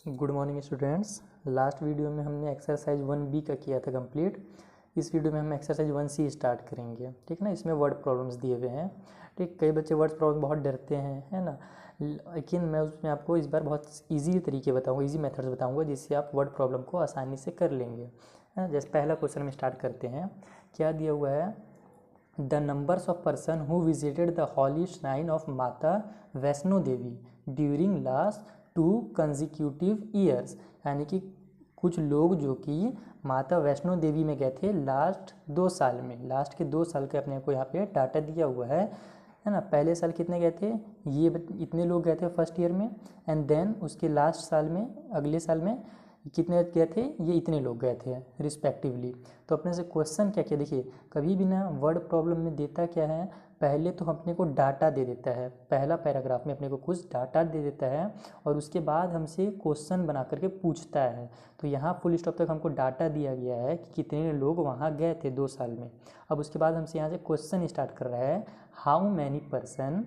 Good morning students. Last video में हमने exercise 1B का किया था कंप्लीट। इस वीडियो में हम एक्सरसाइज 1C स्टार्ट करेंगे, ठीक है ना। इसमें वर्ड प्रॉब्लम्स दिए हुए हैं, ठीक। कई बच्चे वर्ड प्रॉब्लम बहुत डरते हैं, है ना, लेकिन मैं उसमें आपको इस बार बहुत ईजी तरीके बताऊँगा, ईजी मेथड्स बताऊँगा जिससे आप वर्ड प्रॉब्लम को आसानी से कर लेंगे, है ना। जैसे पहला क्वेश्चन में स्टार्ट करते हैं। क्या दिया हुआ है? The numbers of person who visited the holy shrine of Mata Vaishno Devi during last 2 consecutive years, यानी कि कुछ लोग जो कि माता वैष्णो देवी में गए थे लास्ट 2 साल में, लास्ट के 2 साल के अपने को यहाँ पे डाटा दिया हुआ है ना। पहले साल कितने गए थे? ये इतने लोग गए थे फर्स्ट ईयर में, एंड देन उसके लास्ट साल में, अगले साल में कितने गए थे? ये इतने लोग गए थे रिस्पेक्टिवली। तो अपने से क्वेश्चन क्या किया, देखिए कभी भी ना वर्ड प्रॉब्लम में देता क्या है, पहले तो अपने को डाटा दे देता है, पहला पैराग्राफ में अपने को कुछ डाटा दे देता है और उसके बाद हमसे क्वेश्चन बना करके पूछता है। तो यहाँ फुल स्टॉप तक हमको डाटा दिया गया है कि कितने लोग वहाँ गए थे 2 साल में। अब उसके बाद हमसे यहाँ से क्वेश्चन स्टार्ट कर रहा है, how many person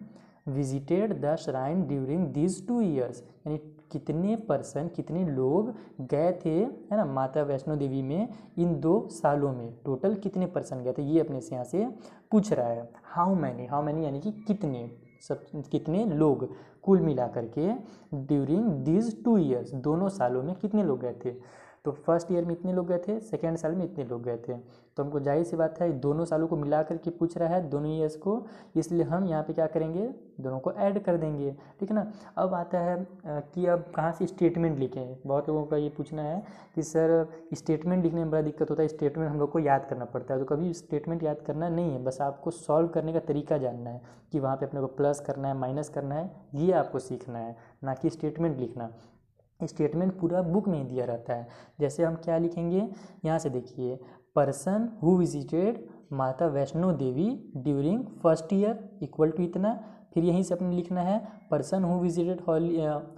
visited the shrine during this 2 years, यानी कितने पर्सन, कितने लोग गए थे, है ना, माता वैष्णो देवी में इन 2 सालों में, टोटल कितने पर्सन गए थे, ये अपने से यहाँ से पूछ रहा है। हाउ मैनी यानी कि कितने, सब कितने लोग कुल मिला करके ड्यूरिंग दिस 2 ईयर्स, दोनों सालों में कितने लोग गए थे। तो फर्स्ट ईयर में इतने लोग गए थे, सेकेंड साल में इतने लोग गए थे। तो हमको जाहिर सी बात है दोनों सालों को मिला करके पूछ रहा है, दोनों ईयर्स को, इसलिए हम यहाँ पे क्या करेंगे, दोनों को ऐड कर देंगे, ठीक है ना। अब आता है कि अब कहाँ से स्टेटमेंट लिखें। बहुत लोगों का ये पूछना है कि सर स्टेटमेंट लिखने में बड़ा दिक्कत होता है, स्टेटमेंट हम लोग को याद करना पड़ता है। तो कभी स्टेटमेंट याद करना नहीं है, बस आपको सॉल्व करने का तरीका जानना है कि वहाँ पे अपने को प्लस करना है, माइनस करना है, ये आपको सीखना है, ना कि स्टेटमेंट लिखना। स्टेटमेंट पूरा बुक में ही दिया रहता है। जैसे हम क्या लिखेंगे, यहाँ से देखिए, person who visited Mata Vaishno Devi during first year equal to इतना, फिर यहीं से अपने लिखना है person who visited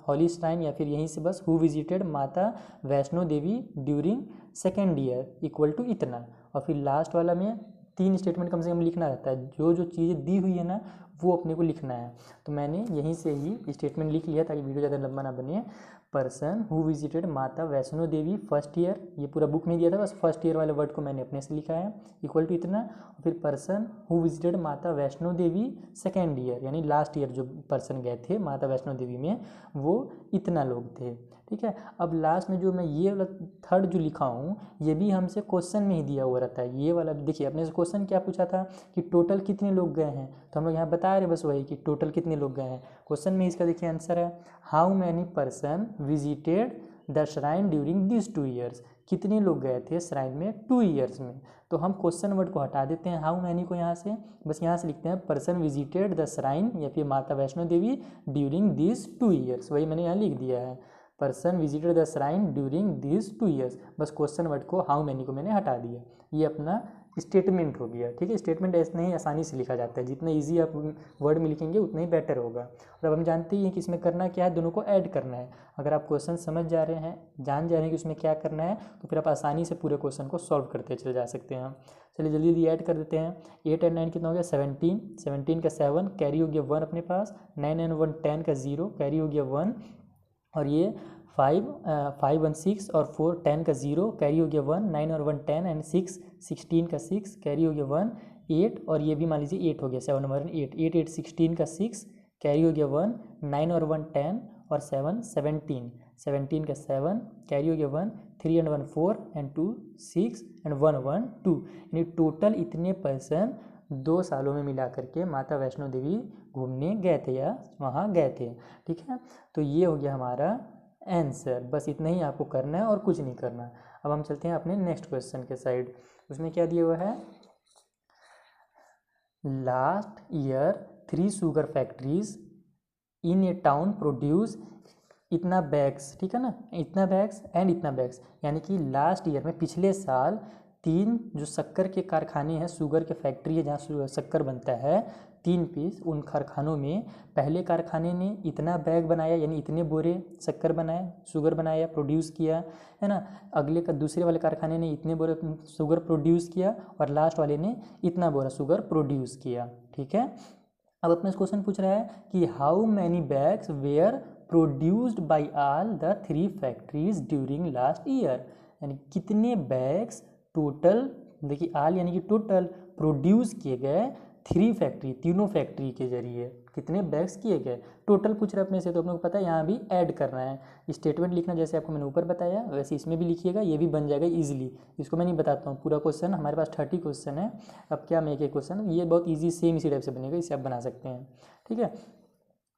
holy shrine, या फिर यहीं से बस who visited Mata Vaishno Devi during second year equal to इतना। और फिर लास्ट वाला में 3 स्टेटमेंट कम से कम लिखना रहता है, जो जो चीज़ें दी हुई है ना वो अपने को लिखना है। तो मैंने यहीं से ही स्टेटमेंट लिख लिया ताकि वीडियो ज़्यादा लंबा ना बने। Person who visited Mata Vaishno Devi first year, ये पूरा बुक में दिया था, बस फर्स्ट ईयर वाले वर्ड को मैंने अपने से लिखा है, इक्वल टू इतना। और फिर person who visited Mata Vaishno Devi second year, यानी लास्ट ईयर जो पर्सन गए थे माता वैष्णो देवी में वो इतना लोग थे, ठीक है। अब लास्ट में जो मैं ये वाला थर्ड जो लिखा हूँ, ये भी हमसे क्वेश्चन में ही दिया हुआ रहता है। ये वाला देखिए, अपने से क्वेश्चन क्या पूछा था कि टोटल कितने लोग गए हैं, तो हम लोग यहाँ बता रहे बस वही कि टोटल कितने लोग गए हैं। क्वेश्चन में इसका देखिए आंसर है, how many person visited the shrine during this 2 years, कितने लोग गए थे श्राइन में 2 ईयर्स में। तो हम क्वेश्चन वर्ड को हटा देते हैं, हाउ मैनी को यहाँ से, बस यहाँ से लिखते हैं पर्सन विजिटेड द श्राइन या फिर माता Vaishno Devi during this 2 years, वही मैंने यहाँ लिख दिया है, person visited the shrine during this 2 years. बस क्वेश्चन वर्ड को हाउ मैनी को मैंने हटा दिया, ये अपना स्टेटमेंट हो गया, ठीक है। स्टेटमेंट ऐसे ही आसानी से लिखा जाता है, जितना इजी आप वर्ड में लिखेंगे उतना ही बेटर होगा। और अब हम जानते ही हैं कि इसमें करना क्या है, दोनों को ऐड करना है। अगर आप क्वेश्चन समझ जा रहे हैं, जान जा रहे हैं कि उसमें क्या करना है, तो फिर आप आसानी से पूरे क्वेश्चन को सॉल्व करते चले जा सकते हैं। चलिए जल्दी जल्दी ऐड कर देते हैं। 8 और 9 कितना हो गया? 17, 17 का 7 कैरी हो गया 1 अपने पास, 9 और 1 10 का 0 कैरी हो गया 1, और ये 5 1 6 और 4 10 का 0 कैरी हो गया 1, 9 और 1 10 एंड 6 16 का 6 कैरी हो गया 1, 8 और ये भी मान लीजिए 8 हो गया, 7 नंबर 8 8 8 16 का 6 कैरी हो गया 1, 9 और 1 10 और 7 17 17 का 7 कैरी हो गया 1, 3 एंड 1 4 एंड 2 6 एंड 1 1 2, यानी टोटल इतने पर्सन 2 सालों में मिला करके माता वैष्णो देवी घूमने गए थे या वहाँ गए थे, ठीक है। तो ये हो गया हमारा आंसर, बस इतना ही आपको करना है और कुछ नहीं करना। अब हम चलते हैं अपने नेक्स्ट क्वेश्चन के साइड। उसमें क्या दिया हुआ है, लास्ट ईयर 3 शुगर फैक्ट्रीज इन ए टाउन प्रोड्यूस इतना बैग्स, ठीक है ना, इतना बैग्स एंड इतना बैग्स, यानी कि लास्ट ईयर में पिछले साल 3 जो शक्कर के कारखाने हैं, शुगर के फैक्ट्री है जहाँ शक्कर बनता है, 3 पीस, उन कारखानों में पहले कारखाने ने इतना बैग बनाया, यानी इतने बोरे शक्कर बनाया, शुगर बनाया, प्रोड्यूस किया, है ना। अगले का दूसरे वाले कारखाने ने इतने बोरे शुगर प्रोड्यूस किया और लास्ट वाले ने इतना बोरा शुगर प्रोड्यूस किया, ठीक है। अब अपने क्वेश्चन पूछ रहा है कि how many bags were produced by all the 3 factories during last year, यानी कितने बैग्स टोटल, देखिए ऑल यानी कि टोटल, प्रोड्यूस किए गए 3 फैक्ट्री, तीनों फैक्ट्री के जरिए कितने बैग्स किए गए, टोटल पूछ रहे अपने से, तो अपने को पता है यहाँ भी ऐड करना है, स्टेटमेंट लिखना जैसे आपको मैंने ऊपर बताया वैसे इसमें भी लिखिएगा, ये भी बन जाएगा इजीली। इसको मैं नहीं बताता हूँ पूरा क्वेश्चन, हमारे पास 30 क्वेश्चन है, अब क्या मैं एक क्वेश्चन, ये बहुत ईजी सेम इसी टाइप से बनेगा, इसे आप बना सकते हैं, ठीक है।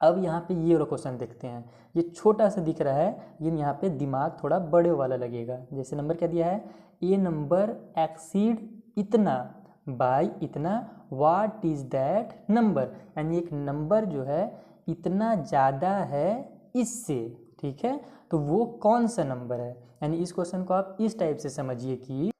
अब यहाँ पे ये वाला क्वेश्चन देखते हैं, ये छोटा सा दिख रहा है लेकिन यहाँ पे दिमाग थोड़ा बड़े वाला लगेगा। जैसे नंबर क्या दिया है, ए नंबर एक्सीड इतना बाय इतना, व्हाट इज दैट नंबर, यानी एक नंबर जो है इतना ज़्यादा है इससे, ठीक है, तो वो कौन सा नंबर है। यानी इस क्वेश्चन को आप इस टाइप से समझिए कि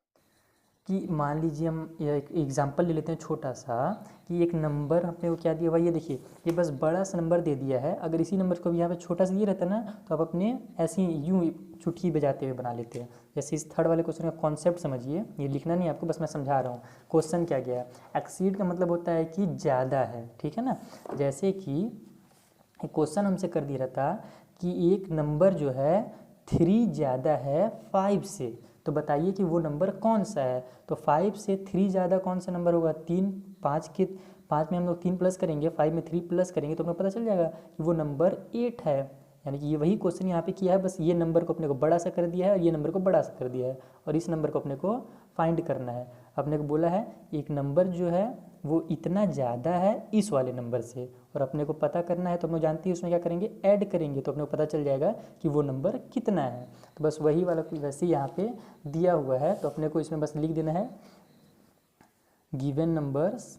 मान लीजिए हम एक एग्जांपल ले लेते हैं छोटा सा, कि एक नंबर अपने को क्या दिया हुआ, ये देखिए ये बस बड़ा सा नंबर दे दिया है, अगर इसी नंबर को भी यहाँ पे छोटा सा दिया रहता ना तो आप अपने ऐसे यूँ चुटकी बजाते हुए बना लेते हैं। जैसे इस थर्ड वाले क्वेश्चन का कॉन्सेप्ट समझिए, ये लिखना नहीं आपको, बस मैं समझा रहा हूँ क्वेश्चन क्या गया है। एक्सीड का मतलब होता है कि ज़्यादा है, ठीक है ना। जैसे कि क्वेश्चन हमसे कर दिया रहता कि एक नंबर जो है 3 ज़्यादा है 5 से, तो बताइए कि वो नंबर कौन सा है। तो 5 से 3 ज़्यादा कौन सा नंबर होगा, 3, 5 में हम लोग 3 प्लस करेंगे, 5 में 3 प्लस करेंगे तो हमें पता चल जाएगा कि वो नंबर 8 है। यानी कि ये वही क्वेश्चन यहाँ पे किया है, बस ये नंबर को अपने को बड़ा सा कर दिया है और ये नंबर को बड़ा सा कर दिया है, और इस नंबर को अपने को फाइंड करना है। अपने को बोला है एक नंबर जो है वो इतना ज़्यादा है इस वाले नंबर से, और अपने को पता करना है तो हम लोग जानते हैं उसमें क्या करेंगे, ऐड करेंगे, तो अपने को पता चल जाएगा कि वो नंबर कितना है। तो बस वही वाला वैसे यहाँ पे दिया हुआ है, तो अपने को इसमें बस लिख देना है given numbers,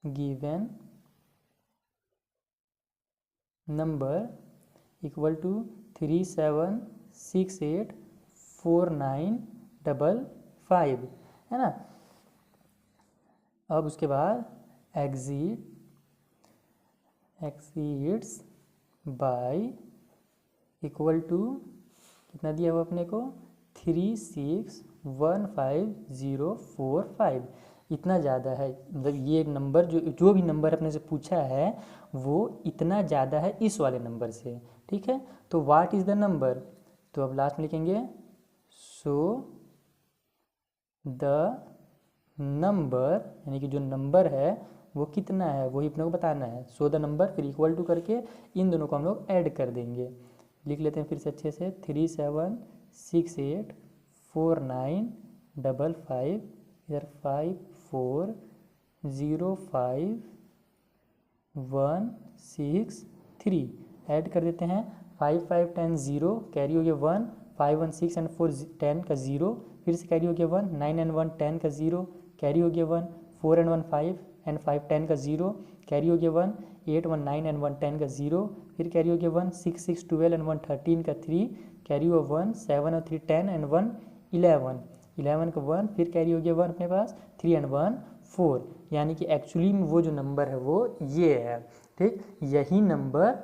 given number equal to 37684955, है ना। अब उसके बाद एक्सीड्स बाय इक्वल टू कितना दिया हुआ अपने को 361545, इतना ज़्यादा है, मतलब ये नंबर जो भी नंबर अपने से पूछा है वो इतना ज़्यादा है इस वाले नंबर से, ठीक है। तो व्हाट इज़ द नंबर, तो अब लास्ट में लिखेंगे सो द नंबर, यानी कि जो नंबर है वो कितना है वही अपने को बताना है। सो द नंबर, फिर इक्वल टू करके इन दोनों को हम लोग ऐड कर देंगे। लिख लेते हैं फिर से अच्छे से, 37684955, इधर 5405163 ऐड कर देते हैं। 5 5 10 0 कैरी हो गया 1, 5 1 6 एंड 4 10 का 0, फिर से कैरी हो गया 1, 9 एंड 1 10 का 0 कैरी हो गया 1, 4 एंड 1 5 एंड 5 10 का 0 कैरी हो गया 1, 8 1 9 एंड 1 10 का 0, फिर कैरी हो गया 1, 6 6 12 एंड 1 13 का 3 कैरी हुआ 1, 7 और 3 10 एंड 1 11, 11 का 1, फिर कैरी हो गया 1 अपने पास, 3 एंड 1 4, यानी कि एक्चुअली में वो जो नंबर है वो ये है, ठीक। यही नंबर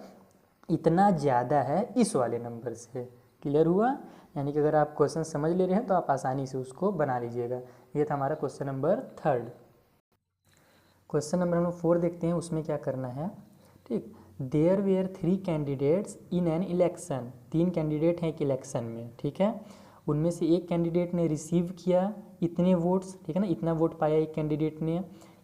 इतना ज़्यादा है इस वाले नंबर से। क्लियर हुआ, यानी कि अगर आप क्वेश्चन समझ ले रहे हैं तो आप आसानी से उसको बना लीजिएगा। ये था हमारा क्वेश्चन नंबर 3। क्वेश्चन नंबर हम लोग 4 देखते हैं, उसमें क्या करना है, ठीक। There were 3 candidates in an election, 3 candidate हैं एक इलेक्शन में, ठीक है। उनमें से एक कैंडिडेट ने रिसीव किया इतने वोट्स, ठीक है ना, इतना वोट पाया एक कैंडिडेट ने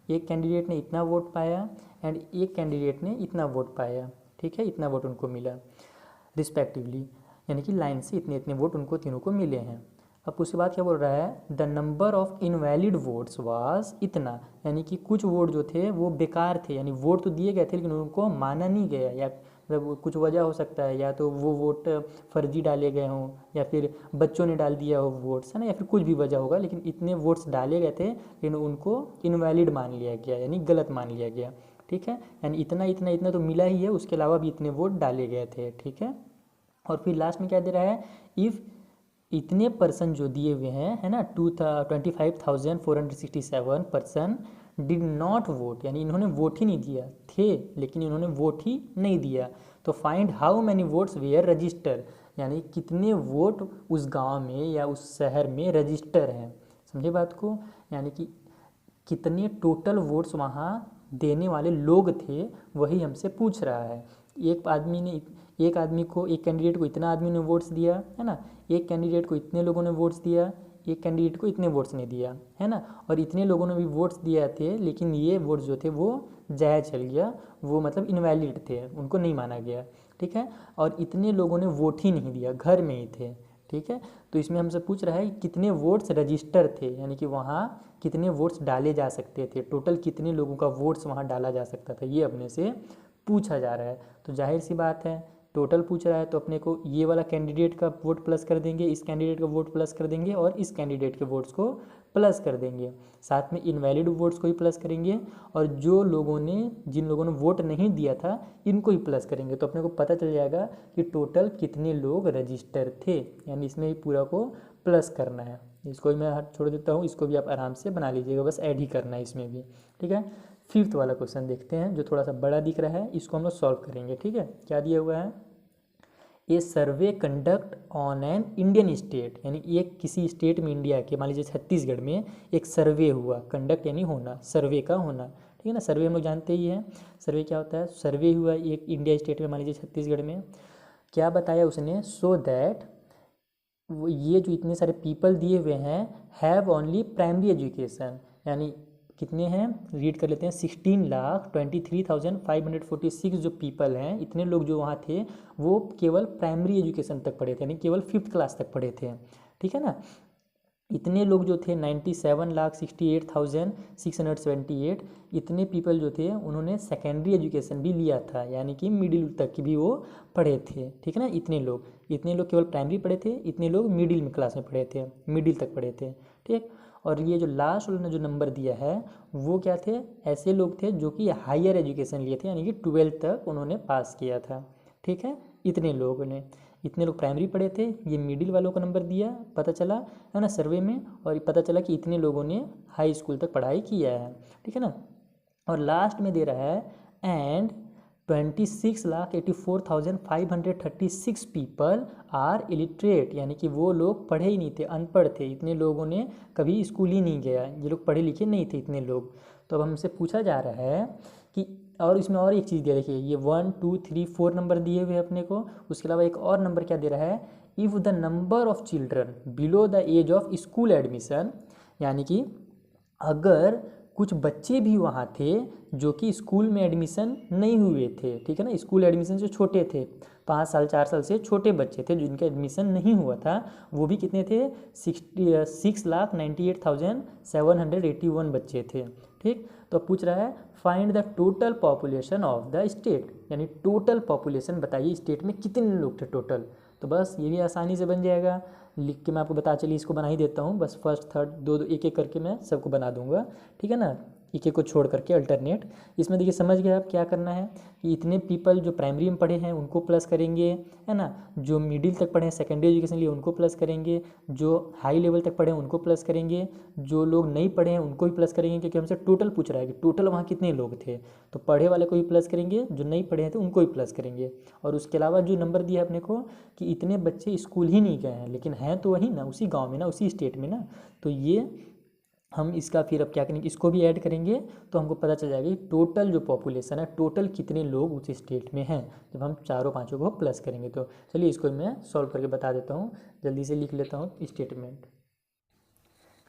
इतना वोट पाया, एंड एक कैंडिडेट ने इतना वोट पाया, ठीक है, इतना वोट उनको मिला रिस्पेक्टिवली, यानी कि लाइन से इतने इतने वोट उनको तीनों को मिले हैं। अब उसके बाद क्या बोल रहा है, the number of invalid votes was इतना, यानी कि कुछ वोट जो थे वो बेकार थे, यानी वोट तो दिए गए थे लेकिन उनको माना नहीं गया, या मतलब कुछ वजह हो सकता है, या तो वो वोट फर्जी डाले गए हों, या फिर बच्चों ने डाल दिया हो वोट्स, है ना, या फिर कुछ भी वजह होगा, लेकिन इतने वोट्स डाले गए थे लेकिन उनको इनवैलिड मान लिया गया, यानी गलत मान लिया गया, ठीक है। यानी इतना इतना इतना तो मिला ही है, उसके अलावा भी इतने वोट डाले गए थे, ठीक है। और फिर लास्ट में क्या दे रहा है, इफ़ इतने पर्सन जो दिए हुए हैं, है ना, 25,467 पर्सन डिड नॉट वोट, यानी इन्होंने वोट ही नहीं दिया थे, लेकिन इन्होंने वोट ही नहीं दिया, तो find how many votes were register, यानी कितने वोट उस गांव में या उस शहर में रजिस्टर हैं। समझे बात को, यानी कि कितने टोटल वोट्स वहाँ देने वाले लोग थे वही हमसे पूछ रहा है। एक आदमी को, एक कैंडिडेट को इतना आदमी ने वोट्स दिया है ना, एक कैंडिडेट को इतने लोगों ने वोट्स दिया, एक कैंडिडेट को इतने वोट्स ने दिया है ना, और इतने लोगों ने भी वोट्स दिए थे, लेकिन ये वोट्स जो थे वो जाया चल गया, वो मतलब इनवैलिड थे, उनको नहीं माना गया, ठीक है। और इतने लोगों ने वोट ही नहीं दिया, घर में ही थे, ठीक है। तो इसमें हमसे पूछ रहा है कितने वोट्स रजिस्टर थे, यानी कि वहाँ कितने वोट्स डाले जा सकते थे, टोटल कितने लोगों का वोट्स वहाँ डाला जा सकता था, ये अपने से पूछा जा रहा है। तो जाहिर सी बात है टोटल पूछ रहा है तो अपने को ये वाला कैंडिडेट का वोट प्लस कर देंगे, इस कैंडिडेट का वोट प्लस कर देंगे और इस कैंडिडेट के वोट्स को प्लस कर देंगे, साथ में इनवैलिड वोट्स को ही प्लस करेंगे, और जिन लोगों ने वोट नहीं दिया था इनको ही प्लस करेंगे। तो अपने को पता चल जाएगा कि टोटल कितने लोग रजिस्टर थे, यानी इसमें ही पूरा को प्लस करना है। इसको भी मैं छोड़ देता हूँ, इसको भी आप आराम से बना लीजिएगा, बस ऐड ही करना है इसमें भी, ठीक है। फिफ्थ वाला क्वेश्चन देखते हैं जो थोड़ा सा बड़ा दिख रहा है, इसको हम लोग सॉल्व करेंगे, ठीक है। क्या दिया हुआ है, a survey conduct on an Indian state, यानी एक किसी स्टेट में इंडिया के, मान लीजिए छत्तीसगढ़ में एक सर्वे हुआ, कंडक्ट यानी होना, सर्वे का होना, ठीक है ना। सर्वे हम लोग जानते ही हैं, सर्वे क्या होता है, सर्वे हुआ एक इंडिया स्टेट में, मान लीजिए छत्तीसगढ़ में। क्या बताया उसने, सो दैट वो ये जो इतने सारे पीपल दिए हुए हैं हैव ओनली प्राइमरी एजुकेशन, यानी कितने हैं, रीड कर लेते हैं, 16,23,546 जो पीपल हैं, इतने लोग जो वहाँ थे वो केवल प्राइमरी एजुकेशन तक पढ़े थे, यानी केवल 5th क्लास तक पढ़े थे, ठीक है ना। इतने लोग जो थे 97,68,678, इतने पीपल जो थे उन्होंने सेकेंडरी एजुकेशन भी लिया था, यानी कि मिडिल तक की भी वो पढ़े थे, ठीक है ना। इतने लोग केवल प्राइमरी पढ़े थे, इतने लोग मिडिल में क्लास में पढ़े थे, मिडिल तक पढ़े थे, ठीक। और ये जो लास्ट वाले ने जो नंबर दिया है वो क्या थे, ऐसे लोग थे जो कि हायर एजुकेशन लिए थे, यानी कि 12th तक उन्होंने पास किया था, ठीक है। इतने लोग प्राइमरी पढ़े थे, ये मिडिल वालों का नंबर दिया, पता चला है ना सर्वे में, और पता चला कि इतने लोगों ने हाई स्कूल तक पढ़ाई किया है, ठीक है ना। और लास्ट में दे रहा है एंड 26,84,536 पीपल आर इलिटरेट, यानी कि वो लोग पढ़े ही नहीं थे, अनपढ़ थे, इतने लोगों ने कभी स्कूल ही नहीं गया, ये लोग पढ़े लिखे नहीं थे इतने लोग। तो अब हमसे पूछा जा रहा है कि, और इसमें और एक चीज़ दिया, देखिए ये 1 2 3 4 नंबर दिए हुए अपने को, उसके अलावा एक और नंबर क्या दे रहा है, if the number of children below the age of school admission, यानी कि अगर कुछ बच्चे भी वहाँ थे जो कि स्कूल में एडमिशन नहीं हुए थे, ठीक है ना, स्कूल एडमिशन से छोटे थे, 5 साल 4 साल से छोटे बच्चे थे जिनका एडमिशन नहीं हुआ था, वो भी कितने थे, 6,98,781 बच्चे थे, ठीक। तो पूछ रहा है find the total population of the state, यानी टोटल पॉपुलेशन बताइए स्टेट में कितने लोग थे टोटल। तो बस ये भी आसानी से बन जाएगा, लिख के मैं आपको बता चलिए, इसको बना ही देता हूँ, बस फर्स्ट थर्ड दो एक एक करके मैं सबको बना दूंगा, ठीक है ना, एक एक को छोड़ करके अल्टरनेट। इसमें देखिए समझ गए आप क्या करना है कि इतने पीपल जो प्राइमरी में पढ़े हैं उनको प्लस करेंगे, है ना, जो मिडिल तक पढ़े हैं सेकेंडरी एजुकेशन लिए उनको प्लस करेंगे, जो हाई लेवल तक पढ़े हैं उनको प्लस करेंगे, जो लोग नहीं पढ़े हैं उनको भी प्लस करेंगे, क्योंकि हमसे टोटल पूछ रहा है कि टोटल वहाँ कितने लोग थे, तो पढ़े वाले को भी प्लस करेंगे, जो नहीं पढ़े हैं तो उनको भी प्लस करेंगे। और उसके अलावा जो नंबर दिया है अपने को कि इतने बच्चे स्कूल ही नहीं गए हैं, लेकिन हैं तो वहीं ना, उसी गाँव में ना, उसी स्टेट में ना, तो ये हम इसका फिर अब क्या करेंगे, इसको भी ऐड करेंगे तो हमको पता चल जाएगा कि टोटल जो पॉपुलेशन है, टोटल कितने लोग उस स्टेट में हैं, जब हम चारों पांचों को प्लस करेंगे। तो चलिए इसको मैं सॉल्व करके बता देता हूँ, जल्दी से लिख लेता हूँ स्टेटमेंट।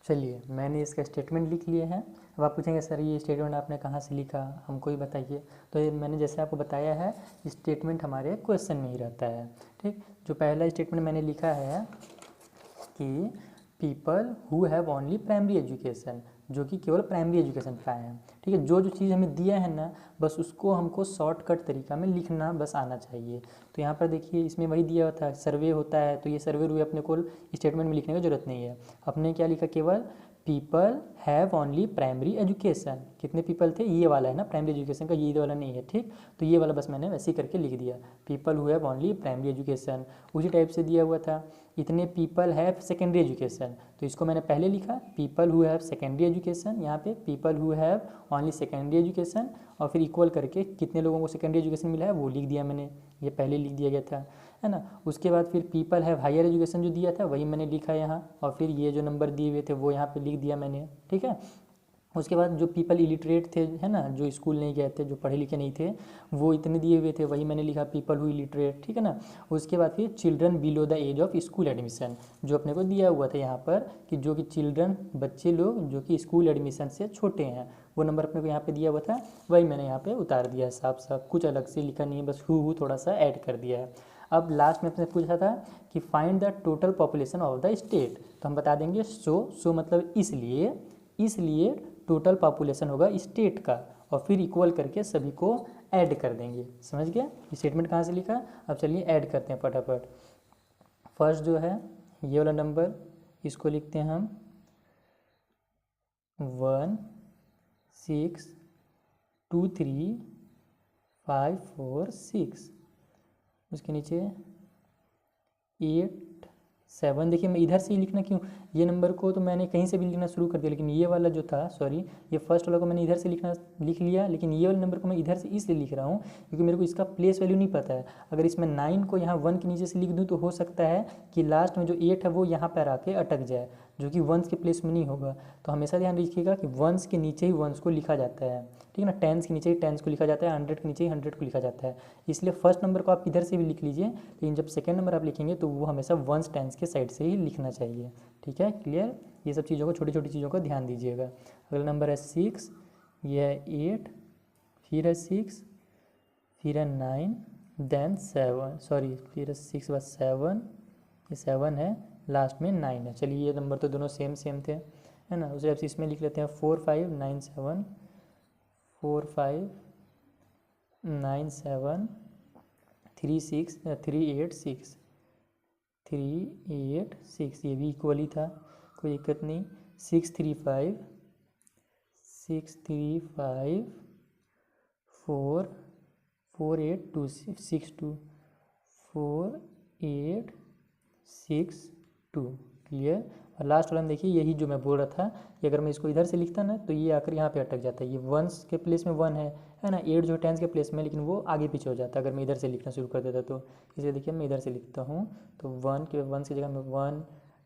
चलिए मैंने इसका स्टेटमेंट लिख लिया है। अब आप पूछेंगे सर ये स्टेटमेंट आपने कहाँ से लिखा, हमको ही बताइए। तो ये मैंने जैसे आपको बताया है स्टेटमेंट हमारे क्वेश्चन में ही रहता है, ठीक। जो पहला स्टेटमेंट मैंने लिखा है कि people who have only primary education, जो कि केवल प्राइमरी एजुकेशन पाए हैं, ठीक है। जो जो चीज़ हमें दिया है ना, बस उसको हमको शॉर्टकट तरीका में लिखना बस आना चाहिए। तो यहाँ पर देखिए इसमें वही दिया हुआ था, सर्वे होता है, तो ये सर्वे हुए अपने को स्टेटमेंट में लिखने की जरूरत नहीं है। अपने क्या लिखा, केवल people have only primary education, कितने पीपल थे, ये वाला है ना प्राइमरी एजुकेशन का, ये वाला नहीं है, ठीक। तो ये वाला बस मैंने वैसे ही करके लिख दिया, people who have only primary education. उसी टाइप से दिया हुआ था इतने पीपल हैव सेकेंडरी एजुकेशन, तो इसको मैंने पहले लिखा people who have secondary education, यहाँ पे people who have only secondary education, और फिर इक्वल करके कितने लोगों को सेकेंडरी एजुकेशन मिला है वो लिख दिया मैंने, ये पहले लिख दिया गया था, है ना। उसके बाद फिर पीपल हैव हायर एजुकेशन जो दिया था वही मैंने लिखा यहाँ, और फिर ये जो नंबर दिए हुए थे वो यहाँ पे लिख दिया मैंने, ठीक है। उसके बाद जो पीपल इलिटरेट थे, है ना, जो स्कूल नहीं गए थे, जो पढ़े लिखे नहीं थे, वो इतने दिए हुए थे, वही मैंने लिखा पीपल हु इलिटरेट, ठीक है ना। उसके बाद फिर children below the age of school admission, जो अपने को दिया हुआ था यहाँ पर कि जो कि चिल्ड्रन बच्चे लोग जो कि स्कूल एडमिशन से छोटे हैं, वो नंबर अपने को यहाँ पे दिया हुआ था, वही मैंने यहाँ पे उतार दिया है साफ साफ, कुछ अलग से लिखा नहीं है, बस हु थोड़ा सा ऐड कर दिया है। अब लास्ट में अपने पूछा था कि find the total population of the state, तो हम बता देंगे सो मतलब इसलिए टोटल पॉपुलेशन होगा स्टेट का, और फिर इक्वल करके सभी को ऐड कर देंगे। समझ गया स्टेटमेंट कहाँ से लिखा। अब चलिए ऐड करते हैं फटाफट। फर्स्ट जो है ये वाला नंबर, इसको लिखते हैं हम 1 6 2 3 5 4 6, उसके नीचे 8 7। देखिए मैं इधर से ही लिखना क्यों, ये नंबर को तो मैंने कहीं से भी लिखना शुरू कर दिया, लेकिन ये वाला जो था, सॉरी, ये फर्स्ट वाला को मैंने इधर से लिख लिया, लेकिन ये वाले नंबर को मैं इधर से इसलिए लिख रहा हूँ क्योंकि मेरे को इसका प्लेस वैल्यू नहीं पता है। अगर इसमें 9 को यहाँ 1 के नीचे से लिख दूँ तो हो सकता है कि लास्ट में जो 8 है वो यहाँ पर आके अटक जाए, जो कि वंस के प्लेस में नहीं होगा। तो हमेशा ध्यान रखिएगा कि वंस के नीचे ही वंस को लिखा जाता है, ठीक है ना। टेंस के नीचे ही टेंस को लिखा जाता है, 100 के नीचे ही 100 को लिखा जाता है। इसलिए फर्स्ट नंबर को आप इधर से भी लिख लीजिए, लेकिन जब सेकंड नंबर आप लिखेंगे तो वो हमेशा वंस टेंस के साइड से ही लिखना चाहिए, ठीक है। क्लियर, ये सब चीज़ों को, छोटी छोटी चीज़ों को ध्यान दीजिएगा। अगला नंबर है 6, ये है 8, फिर है 6, फिर है 9, देन 7, सॉरी फिर 6 बाद 7, ये 7 है, लास्ट में 9 है। चलिए ये नंबर तो दोनों सेम थे, है ना। उसे अब इसमें लिख लेते हैं 4 5 9 7, 4 5 9 7 3 6 3 8 6 3 8 6, ये भी इक्वल ही था, कोई दिक्कत नहीं। 6 3 5 6 3 5 4 4 8 2 6 2 4 8 6 2, क्लियर। और लास्ट वाला में देखिए यही जो मैं बोल रहा था कि अगर मैं इसको इधर से लिखता ना तो ये आकर यहाँ पे अटक जाता है, ये वंस के प्लेस में 1 है ना, 8 जो टेंस के प्लेस में, लेकिन वो आगे पीछे हो जाता है अगर मैं इधर से लिखना शुरू कर देता तो। इसलिए देखिए मैं इधर से लिखता हूँ तो 1 की जगह में 1,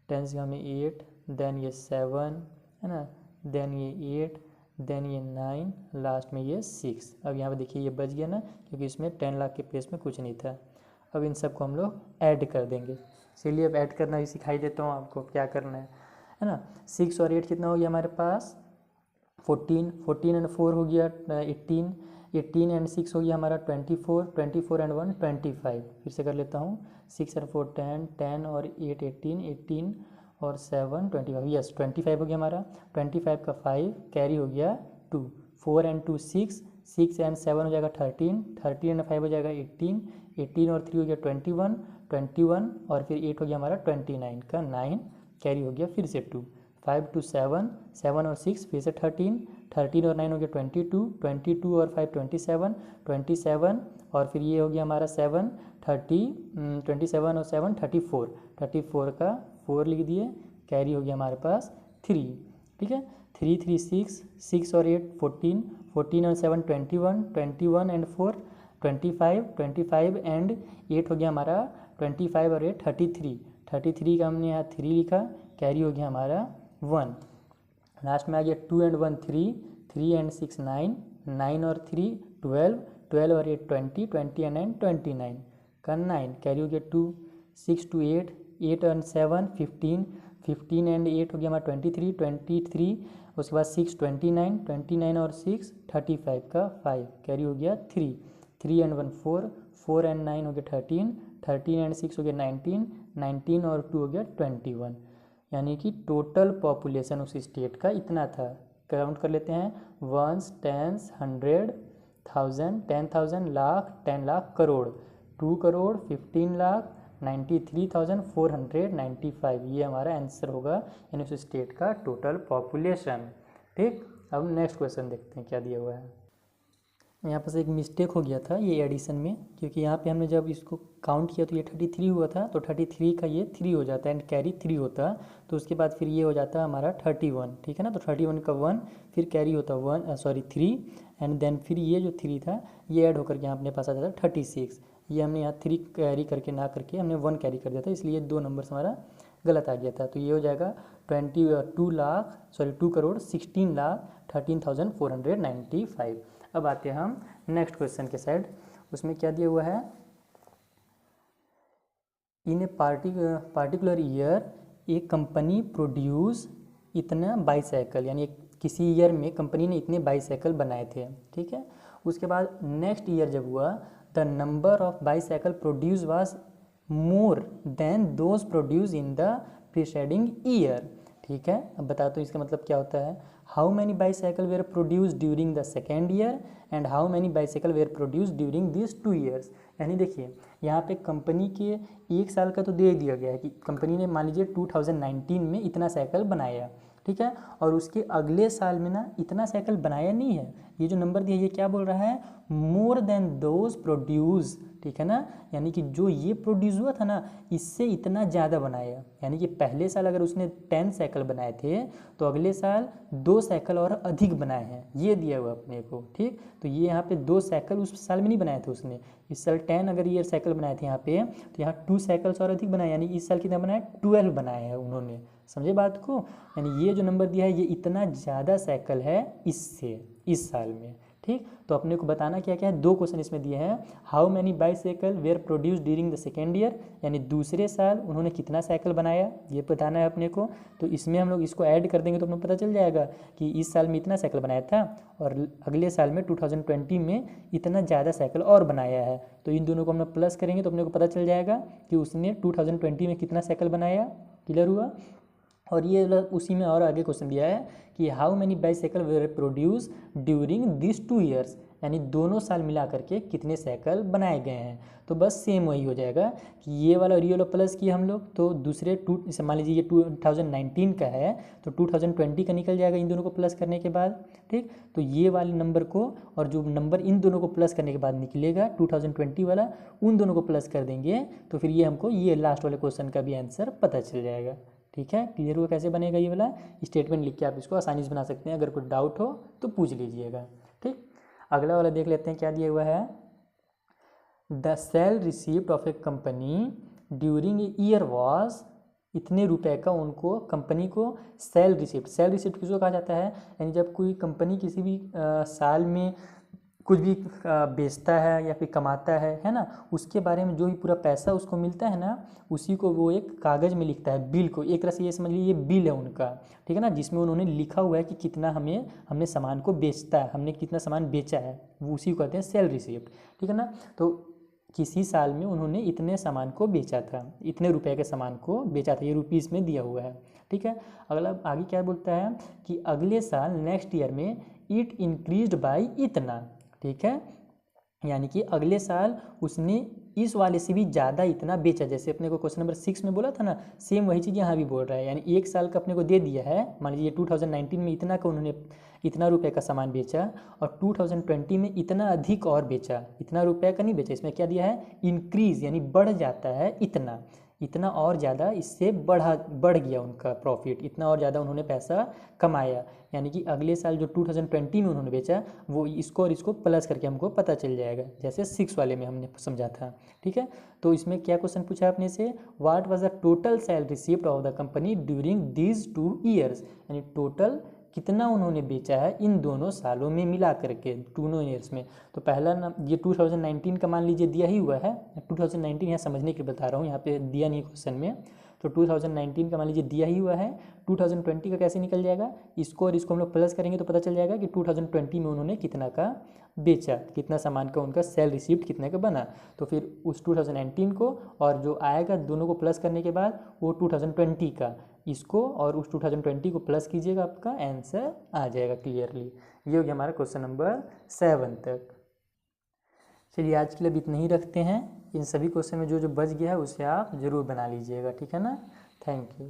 टेंस की जगह में 8, देन ये 7, है ना, देन ये 8, देन ये 9, लास्ट में ये 6। अब यहाँ पर देखिए ये बच गया ना, क्योंकि इसमें 10 लाख के प्लेस में कुछ नहीं था। अब इन सबको हम लोग ऐड कर देंगे। चलिए अब ऐड करना भी सिखाई देता हूँ आपको क्या करना है ना। 6 और 8 कितना हो गया हमारे पास 14, 14 एंड 4 हो गया 18, 18 एंड 6 हो गया हमारा 24, 24 एंड 1 25। फिर से कर लेता हूँ, 6 एंड 4 10, 10 और 8 18, 18 और 7 25, यस 25 हो गया हमारा। 25 का 5 कैरी हो गया 2, 4 एंड 2 6, 6 एंड 7 हो जाएगा 13, 13 एंड 5 हो जाएगा 18, 18 और 3 हो गया 21, 21 और फिर 8 हो गया हमारा 29 का 9 कैरी हो गया फिर से 2, 5 2 7, 7 और 6 फिर से 13, 13 और 9 हो गया 22, 22 और 5 27, 27 और फिर ये हो गया हमारा 7 30, 27 और 7 34, 34 का 4 लिख दिए, कैरी हो गया हमारे पास 3, ठीक है। 3 3 6, 6 और 8 14, 14 और 7 21, 21 एंड 4 25, 25 एंड 8 हो गया हमारा 25 और 8 33, 33 का हमने यहाँ 3 लिखा, कैरी हो गया हमारा 1। लास्ट में आ गया 2 एंड 1 3, 3 एंड 6 9, 9 और 3 12, 12 और 8 20, 20 एंड 9 29 का 9 कैरी हो गया 2, 6 2 8, 8 एंड 7 15, 15 एंड 8 हो गया हमारा 23, 23 उसके बाद 6 29, 29 और 6 35 का 5 कैरी हो गया 3, 3 एंड 1 4, 4 एंड 9 हो गया 13, 13 एंड 6 हो गया 19, 19 और 2 हो गया 21। यानी कि टोटल पॉपुलेशन उस स्टेट का इतना था। काउंट कर लेते हैं, वंस, टेंस, 100, 1000, 10,000, लाख, 10 लाख, करोड़, 2 करोड़, 15 लाख, 93,495। ये हमारा आंसर होगा यानी उस स्टेट का टोटल पॉपुलेशन। ठीक, अब नेक्स्ट क्वेश्चन देखते हैं क्या दिया हुआ है। यहाँ पर से एक मिस्टेक हो गया था ये एडिशन में, क्योंकि यहाँ पे हमने जब इसको काउंट किया तो ये 33 हुआ था, तो 33 का ये 3 हो जाता है एंड कैरी 3 होता, तो उसके बाद फिर ये हो जाता हमारा 31, ठीक है ना। तो 31 का 1 फिर कैरी होता 3 एंड देन फिर ये जो 3 था ये ऐड होकर के यहाँ अपने पास आ जाता 36। ये हमने यहाँ 3 कैरी करके ना करके हमने 1 कैरी कर दिया था, इसलिए 2 नंबर हमारा गलत आ गया था। तो ये हो जाएगा 2,16,13,495। अब आते हैं हम नेक्स्ट क्वेश्चन के साइड। उसमें क्या दिया हुआ है, in a particular year a company produce इतना बाईसाइकिल, यानी किसी ईयर में कंपनी ने इतने बाईसाइकिल बनाए थे, ठीक है। उसके बाद नेक्स्ट ईयर जब हुआ, the number of bicycle produce was more than those produce in the preceding year, ठीक है। अब बताओ तो इसका मतलब क्या होता है, how many bicycle were produce during the second year and how many bicycle were produce during this 2 years. यानी देखिए यहाँ पे कंपनी के एक साल का तो दे दिया गया है कि कंपनी ने मान लीजिए 2019 में इतना साइकिल बनाया, ठीक है, और उसके अगले साल में ना इतना साइकिल बनाया नहीं है। ये जो नंबर दिया ये क्या बोल रहा है, मोर देन दोज प्रोड्यूस, ठीक है ना, यानी कि जो ये प्रोड्यूस हुआ था ना इससे इतना ज़्यादा बनाया। यानी कि पहले साल अगर उसने 10 साइकिल बनाए थे तो अगले साल 2 साइकिल और अधिक बनाए हैं, ये दिया हुआ अपने को, ठीक। तो ये यहाँ पे 2 साइकिल उस साल में नहीं बनाए थे उसने, इस साल 10 अगर ये साइकिल बनाए थे यहाँ पे, तो यहाँ 2 साइकिल्स और अधिक बनाए, यानी इस साल कितना बनाया, 12 बनाए हैं उन्होंने। समझे बात को, यानी ये जो नंबर दिया है ये इतना ज़्यादा साइकिल है इससे इस साल में, ठीक। तो अपने को बताना क्या क्या है, 2 क्वेश्चन इसमें दिए हैं, how many bicycle were produce during the second year, यानी दूसरे साल उन्होंने कितना साइकिल बनाया ये बताना है अपने को। तो इसमें हम लोग इसको ऐड कर देंगे तो अपने को पता चल जाएगा कि इस साल में इतना साइकिल बनाया था और अगले साल में 2020 में इतना ज़्यादा साइकिल और बनाया है। तो इन दोनों को हम लोग प्लस करेंगे तो अपने को पता चल जाएगा कि उसने 2020 में कितना साइकिल बनाया। क्लियर हुआ। और ये उसी में और आगे क्वेश्चन दिया है कि how many bicycle were produce during this 2 years, यानी दोनों साल मिला करके कितने साइकिल बनाए गए हैं। तो बस सेम वही हो जाएगा कि ये वाला और ये वाला प्लस किया हम लोग, तो दूसरे मान लीजिए ये 2019 का है तो 2020 का निकल जाएगा इन दोनों को प्लस करने के बाद, ठीक। तो ये वाले नंबर को और जो नंबर इन दोनों को प्लस करने के बाद निकलेगा 2020 वाला, उन दोनों को प्लस कर देंगे तो फिर ये हमको ये लास्ट वाले क्वेश्चन का भी आंसर पता चल जाएगा, ठीक है। क्लियर हुआ कैसे बनेगा ये वाला स्टेटमेंट, लिख के आप इसको आसानी से बना सकते हैं। अगर कोई डाउट हो तो पूछ लीजिएगा, ठीक। अगला वाला देख लेते हैं क्या दिया हुआ है, the sale receipt of a company during a year was, इतने रुपए का उनको कंपनी को सेल रिसिप्ट किसको कहा जाता है, यानी जब कोई कंपनी किसी भी साल में कुछ भी बेचता है या फिर कमाता है ना, उसके बारे में जो भी पूरा पैसा उसको मिलता है ना, उसी को वो एक कागज़ में लिखता है, बिल को। एक तरह से ये समझ लीजिए ये बिल है उनका, ठीक है ना, जिसमें उन्होंने लिखा हुआ है कि कितना हमने सामान को बेचता है, हमने कितना सामान बेचा है, वो उसी को कहते हैं सेल रिसिप्ट, ठीक है ना। तो किसी साल में उन्होंने इतने सामान को बेचा था, इतने रुपए के सामान को बेचा था, ये रुपीज़ में दिया हुआ है, ठीक है। अगला आगे क्या बोलता है कि अगले साल नेक्स्ट ईयर में इट इंक्रीज्ड बाय इतना, ठीक है, यानी कि अगले साल उसने इस वाले से भी ज़्यादा इतना बेचा। जैसे अपने को क्वेश्चन नंबर 6 में बोला था ना, सेम वही चीज़ यहाँ भी बोल रहा है, यानी एक साल का अपने को दे दिया है, मान लीजिए 2019 में इतना का उन्होंने इतना रुपए का सामान बेचा और 2020 में इतना अधिक और बेचा, इतना रुपए का नहीं बेचा, इसमें क्या दिया है, इंक्रीज, यानी बढ़ जाता है इतना और ज़्यादा इससे बढ़ गया उनका प्रॉफिट, इतना और ज़्यादा उन्होंने पैसा कमाया, यानी कि अगले साल जो 2020 में उन्होंने बेचा वो इसको और इसको प्लस करके हमको पता चल जाएगा, जैसे 6 वाले में हमने समझा था, ठीक है। तो इसमें क्या क्वेश्चन पूछा अपने से, what was the total sale receipt of the company during these 2 years, यानी टोटल कितना उन्होंने बेचा है इन दोनों सालों में मिला करके, 2 ईयर्स में। तो पहला ना ये 2019 का मान लीजिए दिया ही हुआ है, 2019 यहाँ समझने के लिए बता रहा हूँ, यहाँ पे दिया नहीं क्वेश्चन में, तो 2019 का मान लीजिए दिया ही हुआ है, 2020 का कैसे निकल जाएगा, इसको और इसको हम लोग प्लस करेंगे तो पता चल जाएगा कि 2020 में उन्होंने कितना का बेचा, कितना सामान का उनका सेल रिसिप्ट कितने का बना। तो फिर उस 2019 को और जो आएगा दोनों को प्लस करने के बाद वो 2020 का, इसको और उस 2020 को प्लस कीजिएगा, आपका आंसर आ जाएगा क्लियरली। ये हो गया हमारा क्वेश्चन नंबर 7 तक। चलिए आज के लिए अब इतना ही रखते हैं, इन सभी क्वेश्चन में जो जो बच गया है उसे आप ज़रूर बना लीजिएगा, ठीक है ना। Thank you.